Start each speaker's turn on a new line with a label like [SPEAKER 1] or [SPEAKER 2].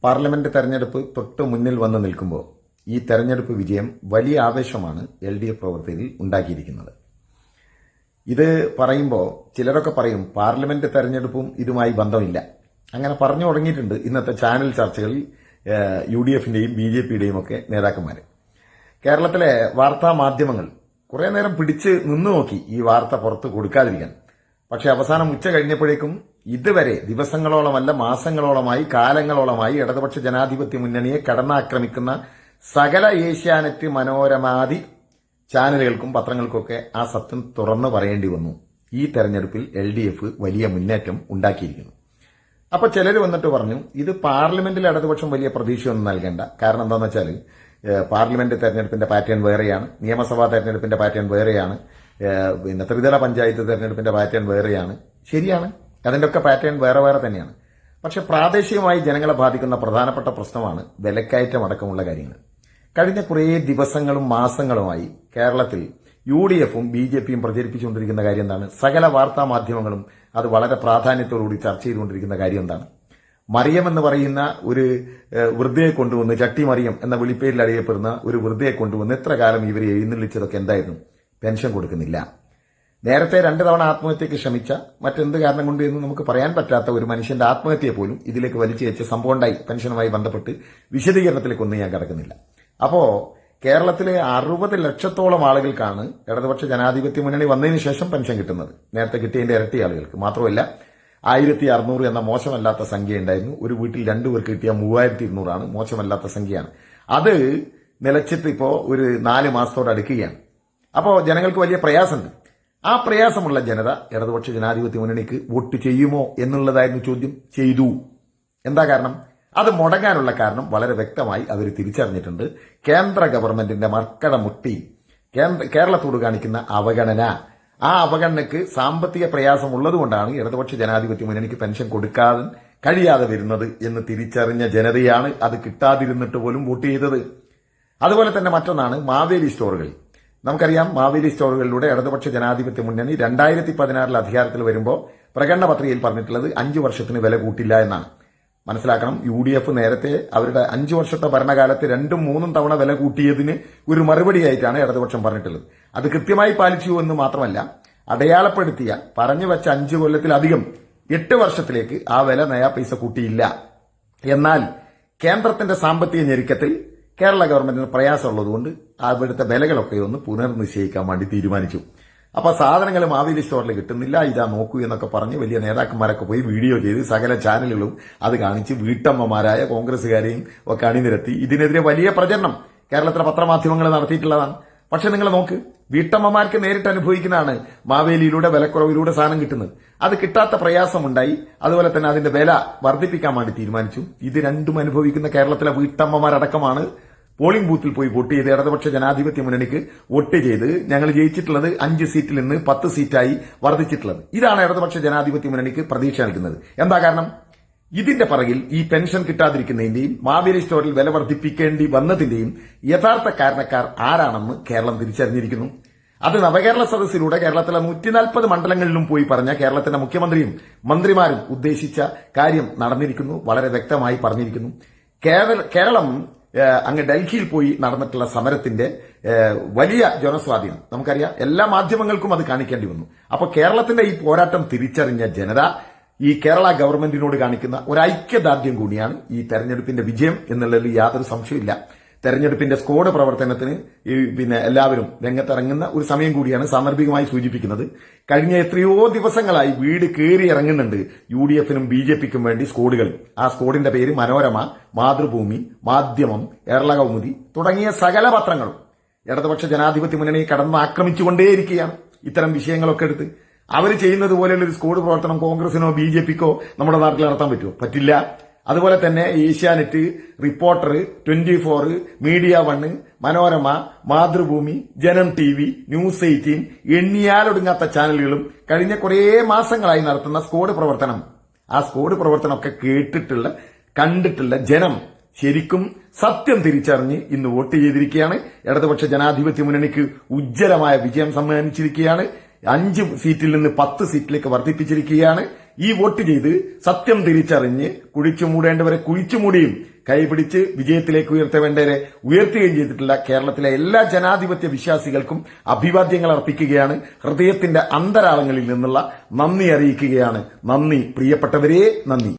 [SPEAKER 1] Parliament തെരഞ്ഞെടുപ്പ് തൊട്ട് മുന്നിൽ വന്ന് നിൽക്കുമ്പോൾ ഈ തെരഞ്ഞെടുപ്പ് വിജയം വലിയ ആവേശമാണ് LDF പ്രവർത്തകരിൽ ഉണ്ടാക്കിയിരിക്കുന്നത്. ഇത് പറയുമ്പോൾ ചിലരൊക്കെ പറയും പാർലമെന്റ് തെരഞ്ഞെടുപ്പും ഇതുമായി ബന്ധമില്ല. അങ്ങനെ പറഞ്ഞു തുടങ്ങിയിട്ടുണ്ട് ഇന്നത്തെ ചാനൽ ചർച്ചകളിൽ UDFന്റെയും BJPയുടെയും ഒക്കെ നേതാക്കന്മാർ. കേരളത്തിലെ വാർത്താ മാധ്യമങ്ങൾ കുറെ നേരം പിടിച്ച് നിന്നു നോക്കി ഈ വാർത്ത പുറത്ത് കൊടുക്കാതിരിക്കാൻ. പക്ഷെ അവസാനം ഉച്ച കഴിഞ്ഞപ്പോഴേക്കും ഇതുവരെ ദിവസങ്ങളോളമല്ല മാസങ്ങളോളമായി കാലങ്ങളോളമായി ഇടതുപക്ഷ ജനാധിപത്യ മുന്നണിയെ കടന്നാക്രമിക്കുന്ന സകല ഏഷ്യാനെറ്റ് മനോരമാദി ചാനലുകൾക്കും പത്രങ്ങൾക്കൊക്കെ ആ സത്യം തുറന്നു പറയേണ്ടി വന്നു. ഈ തെരഞ്ഞെടുപ്പിൽ LDF വലിയ മുന്നേറ്റം ഉണ്ടാക്കിയിരിക്കുന്നു. അപ്പൊ ചിലർ വന്നിട്ട് പറഞ്ഞു ഇത് പാർലമെന്റിൽ ഇടതുപക്ഷം വലിയ പ്രതീക്ഷയൊന്നും നൽകേണ്ട. കാരണം എന്താണെന്ന് വെച്ചാൽ പാർലമെന്റ് തെരഞ്ഞെടുപ്പിന്റെ പാറ്റേൺ വേറെയാണ്, നിയമസഭാ തെരഞ്ഞെടുപ്പിന്റെ പാറ്റേൺ വേറെയാണ്, പിന്നെ ത്രിതല പഞ്ചായത്ത് തെരഞ്ഞെടുപ്പിന്റെ പാറ്റേൺ വേറെയാണ്. ശരിയാണ്, അതിന്റെ ഒക്കെ പാറ്റേൺ വേറെ വേറെ തന്നെയാണ്. പക്ഷെ പ്രാദേശികമായി ജനങ്ങളെ ബാധിക്കുന്ന പ്രധാനപ്പെട്ട പ്രശ്നമാണ് വിലക്കയറ്റം അടക്കമുള്ള കാര്യങ്ങൾ. കഴിഞ്ഞ കുറേ ദിവസങ്ങളും മാസങ്ങളുമായി കേരളത്തിൽ UDFും BJPയും പ്രചരിപ്പിച്ചുകൊണ്ടിരിക്കുന്ന കാര്യം എന്താണ്? സകല വാർത്താ മാധ്യമങ്ങളും അത് വളരെ പ്രാധാന്യത്തോടുകൂടി ചർച്ച ചെയ്തുകൊണ്ടിരിക്കുന്ന കാര്യം എന്താണ്? മറിയം എന്ന് പറയുന്ന ഒരു വൃദ്ധയെ കൊണ്ടുവന്ന്, ചട്ടി മറിയം എന്ന വിളിപ്പേരിൽ അറിയപ്പെടുന്ന ഒരു വൃദ്ധയെ കൊണ്ടുവന്ന് എത്ര കാലം ഇവരെ എഴുന്നള്ളിച്ചതൊക്കെ എന്തായിരുന്നു? പെൻഷൻ കൊടുക്കുന്നില്ല. നേരത്തെ 2 തവണ ആത്മഹത്യക്ക് ശ്രമിച്ച മറ്റെന്ത് കാരണം കൊണ്ട് എന്ന് നമുക്ക് പറയാൻ പറ്റാത്ത ഒരു മനുഷ്യന്റെ ആത്മഹത്യയെ പോലും ഇതിലേക്ക് വലിച്ചു വെച്ച സംഭവം ഉണ്ടായി. പെൻഷനുമായി ബന്ധപ്പെട്ട് വിശദീകരണത്തിലേക്കൊന്നും ഞാൻ കടക്കുന്നില്ല. അപ്പോ കേരളത്തിലെ 60 ലക്ഷത്തോളം ആളുകൾക്കാണ് ഇടതുപക്ഷ ജനാധിപത്യ മുന്നണി വന്നതിന് ശേഷം പെൻഷൻ കിട്ടുന്നത്. നേരത്തെ കിട്ടിയതിന്റെ ഇരട്ടി ആളുകൾക്ക്. മാത്രമല്ല 1600 എന്ന മോശമല്ലാത്ത സംഖ്യ ഉണ്ടായിരുന്നു. ഒരു വീട്ടിൽ 2 പേർക്ക് കിട്ടിയ 3200 ആണ്, മോശമല്ലാത്ത സംഖ്യയാണ്. അത് നിലച്ചിട്ട് ഇപ്പോ ഒരു 4 മാസത്തോട് അടുക്കുകയാണ്. അപ്പോ ജനങ്ങൾക്ക് വലിയ പ്രയാസമുണ്ട്. ആ പ്രയാസമുള്ള ജനത ഇടതുപക്ഷ ജനാധിപത്യ മുന്നണിക്ക് വോട്ട് ചെയ്യുമോ എന്നുള്ളതായിരുന്നു ചോദ്യം. ചെയ്തു. എന്താ കാരണം? അത് മുടങ്ങാനുള്ള കാരണം വളരെ വ്യക്തമായി അവർ തിരിച്ചറിഞ്ഞിട്ടുണ്ട്. കേന്ദ്ര ഗവൺമെന്റിന്റെ മർക്കട മുട്ടി കേരളത്തോട് കാണിക്കുന്ന അവഗണന, ആ അവഗണനയ്ക്ക് സാമ്പത്തിക പ്രയാസം ഉള്ളതുകൊണ്ടാണ് ഇടതുപക്ഷ ജനാധിപത്യ മുന്നണിക്ക് പെൻഷൻ കൊടുക്കാതെ കഴിയാതെ വരുന്നത് എന്ന് തിരിച്ചറിഞ്ഞ ജനതയാണ് അത് കിട്ടാതിരുന്നിട്ട് പോലും വോട്ട് ചെയ്തത്. അതുപോലെ തന്നെ മറ്റൊന്നാണ് മാവേലി സ്റ്റോറുകൾ. നമുക്കറിയാം, മാവേലി സ്റ്റോറുകളിലൂടെ ഇടതുപക്ഷ ജനാധിപത്യ മുന്നണി 2016 അധികാരത്തിൽ വരുമ്പോൾ പ്രകടന പത്രികയിൽ പറഞ്ഞിട്ടുള്ളത് 5 വർഷത്തിന് വില കൂട്ടില്ല എന്നാണ്. മനസ്സിലാക്കണം, UDF നേരത്തെ അവരുടെ 5 വർഷത്തെ ഭരണകാലത്ത് 2ഉം 3ഉം തവണ വില കൂട്ടിയതിന് ഒരു മറുപടിയായിട്ടാണ് ഇടതുപക്ഷം പറഞ്ഞിട്ടുള്ളത്. അത് കൃത്യമായി പാലിച്ചു എന്ന് മാത്രമല്ല, അടയാളപ്പെടുത്തിയ പറഞ്ഞു വെച്ച 5 കൊല്ലത്തിലധികം 8 വർഷത്തിലേക്ക് ആ വില നയാ പൈസ കൂട്ടിയില്ല. എന്നാൽ കേന്ദ്രത്തിന്റെ സാമ്പത്തിക ഞെരുക്കത്തിൽ കേരള ഗവൺമെന്റിന് പ്രയാസമുള്ളതുകൊണ്ട് അവിടുത്തെ വിലകളൊക്കെ ഒന്ന് പുനർനിശ്ചയിക്കാൻ വേണ്ടി തീരുമാനിച്ചു. അപ്പൊ സാധനങ്ങൾ മാവേലി സ്റ്റോറിൽ കിട്ടുന്നില്ല, ഇതാ നോക്കൂ എന്നൊക്കെ പറഞ്ഞ് വലിയ നേതാക്കന്മാരൊക്കെ പോയി വീഡിയോ ചെയ്ത് സകല ചാനലുകളും അത് കാണിച്ച് വീട്ടമ്മമാരായ കോൺഗ്രസുകാരെയും ഒക്കെ അണിനിരത്തി ഇതിനെതിരെ വലിയ പ്രചരണം കേരളത്തിലെ പത്രമാധ്യമങ്ങൾ നടത്തിയിട്ടുള്ളതാണ്. പക്ഷെ നിങ്ങൾ നോക്ക്, വീട്ടമ്മമാർക്ക് നേരിട്ട് അനുഭവിക്കുന്നതാണ് മാവേലിയിലൂടെ വിലക്കുറവിലൂടെ സാധനം കിട്ടുന്നത്. അത് കിട്ടാത്ത പ്രയാസമുണ്ടായി. അതുപോലെ തന്നെ അതിന്റെ വില വർദ്ധിപ്പിക്കാൻ വേണ്ടി തീരുമാനിച്ചു. ഇത് രണ്ടും അനുഭവിക്കുന്ന കേരളത്തിലെ വീട്ടമ്മമാരടക്കമാണ് പോളിംഗ് ബൂത്തിൽ പോയി വോട്ട് ചെയ്ത് ഇടതുപക്ഷ ജനാധിപത്യ മുന്നണിക്ക് വോട്ട് ചെയ്ത് ഞങ്ങൾ ജയിച്ചിട്ടുള്ളത് 5 സീറ്റിൽ നിന്ന് 10 സീറ്റായി വർദ്ധിച്ചിട്ടുള്ളത്. ഇതാണ് ഇടതുപക്ഷ ജനാധിപത്യ മുന്നണിക്ക് പ്രതീക്ഷ നൽകുന്നത്. എന്താ കാരണം? ഇതിന്റെ പിറകിൽ ഈ പെൻഷൻ കിട്ടാതിരിക്കുന്നതിന്റെയും മാവേലി സ്റ്റോറിൽ വില വർദ്ധിപ്പിക്കേണ്ടി വന്നതിന്റെയും യഥാർത്ഥ കാരണക്കാർ ആരാണെന്ന് കേരളം തിരിച്ചറിഞ്ഞിരിക്കുന്നു. അത് നവകേരള സദസ്സിലൂടെ കേരളത്തിലെ 140 മണ്ഡലങ്ങളിലും പോയി പറഞ്ഞ കേരളത്തിന്റെ മുഖ്യമന്ത്രിയും മന്ത്രിമാരും ഉദ്ദേശിച്ച കാര്യം നടന്നിരിക്കുന്നു. വളരെ വ്യക്തമായി പറഞ്ഞിരിക്കുന്നു. കേരളം അങ്ങ് ഡൽഹിയിൽ പോയി നടന്നിട്ടുള്ള സമരത്തിന്റെ വലിയ ജനസ്വാധീനം നമുക്കറിയാം. എല്ലാ മാധ്യമങ്ങൾക്കും അത് കാണിക്കേണ്ടി വന്നു. അപ്പൊ കേരളത്തിന്റെ ഈ പോരാട്ടം തിരിച്ചറിഞ്ഞ ജനത ഈ കേരള ഗവൺമെന്റിനോട് കാണിക്കുന്ന ഒരു ഐക്യദാർഢ്യം കൂടിയാണ് ഈ തെരഞ്ഞെടുപ്പിന്റെ വിജയം എന്നുള്ളതിൽ യാതൊരു സംശയമില്ല. തെരഞ്ഞെടുപ്പിന്റെ സ്ക്വാഡ് പ്രവർത്തനത്തിന് എല്ലാവരും രംഗത്തിറങ്ങുന്ന ഒരു സമയം കൂടിയാണ് സാന്ദർഭികമായി സൂചിപ്പിക്കുന്നത്. കഴിഞ്ഞ എത്രയോ ദിവസങ്ങളായി വീട് കയറി ഇറങ്ങുന്നുണ്ട് UDFനും BJPക്കും വേണ്ടി സ്ക്വാഡുകൾ. ആ സ്ക്വാഡിന്റെ പേര് മനോരമ, മാതൃഭൂമി, മാധ്യമം, കേരള കൗമുദി തുടങ്ങിയ സകല പത്രങ്ങളും ഇടതുപക്ഷ ജനാധിപത്യ മുന്നണിയെ കടന്ന് ആക്രമിച്ചുകൊണ്ടേയിരിക്കുകയാണ്. ഇത്തരം വിഷയങ്ങളൊക്കെ എടുത്ത് അവർ ചെയ്യുന്നത് പോലെയുള്ള ഒരു സ്ക്വാഡ് പ്രവർത്തനം കോൺഗ്രസിനോ BJPക്കോ നമ്മുടെ നാട്ടിൽ നടത്താൻ പറ്റുമോ? പറ്റില്ല. അതുപോലെ തന്നെ ഏഷ്യാനെറ്റ്, റിപ്പോർട്ടർ, 24, മീഡിയ 1, മനോരമ, മാതൃഭൂമി, ജനം TV, ന്യൂസ് 18 എണ്ണിയാലൊടുങ്ങാത്ത ചാനലുകളും കഴിഞ്ഞ കുറേ മാസങ്ങളായി നടത്തുന്ന സ്ക്വാഡ് പ്രവർത്തനം, ആ സ്ക്വാഡ് പ്രവർത്തനമൊക്കെ കേട്ടിട്ടുള്ള കണ്ടിട്ടുള്ള ജനം ശരിക്കും സത്യം തിരിച്ചറിഞ്ഞ് ഇന്ന് വോട്ട് ചെയ്തിരിക്കുകയാണ്. ഇടതുപക്ഷ ജനാധിപത്യ മുന്നണിക്ക് ഉജ്ജ്വലമായ വിജയം സമ്മാനിച്ചിരിക്കുകയാണ്. 5 സീറ്റിൽ നിന്ന് 10 സീറ്റിലേക്ക് വർദ്ധിപ്പിച്ചിരിക്കുകയാണ്. ഈ വോട്ട് ചെയ്ത് സത്യം തിരിച്ചറിഞ്ഞ് കുഴിച്ചു മൂടേണ്ടവരെ കുഴിച്ചു മൂടിയും കൈപിടിച്ച് വിജയത്തിലേക്ക് ഉയർത്തേണ്ടവരെ ഉയർത്തുകയും ചെയ്തിട്ടുള്ള കേരളത്തിലെ എല്ലാ ജനാധിപത്യ വിശ്വാസികൾക്കും അഭിവാദ്യങ്ങൾ അർപ്പിക്കുകയാണ്. ഹൃദയത്തിന്റെ അന്തരാളങ്ങളിൽ നിന്നുള്ള നന്ദി അറിയിക്കുകയാണ്. നന്ദി പ്രിയപ്പെട്ടവരെ, നന്ദി.